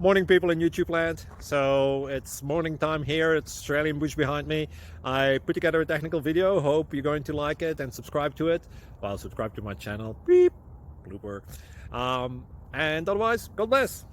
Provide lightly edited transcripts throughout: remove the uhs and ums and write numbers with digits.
Morning, people in YouTube land. So it's morning time here. It's Australian bush behind me. I put together a technical video. Hope you're going to like it and subscribe to it. Well, subscribe to my channel. Beep. Blooper. And otherwise, God bless.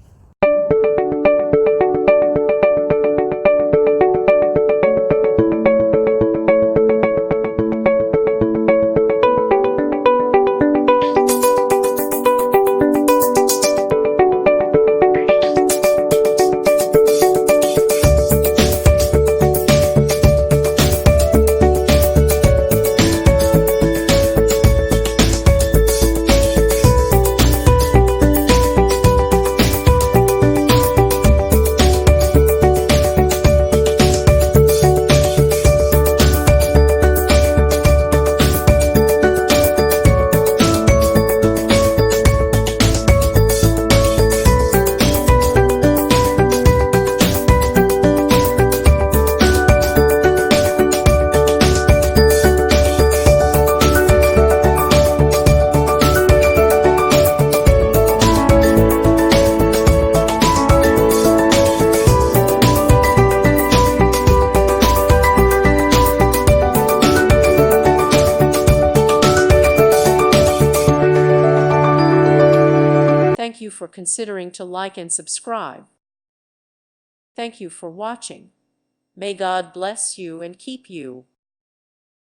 Thank you for considering to like and subscribe. Thank you for watching. May God bless you and keep you.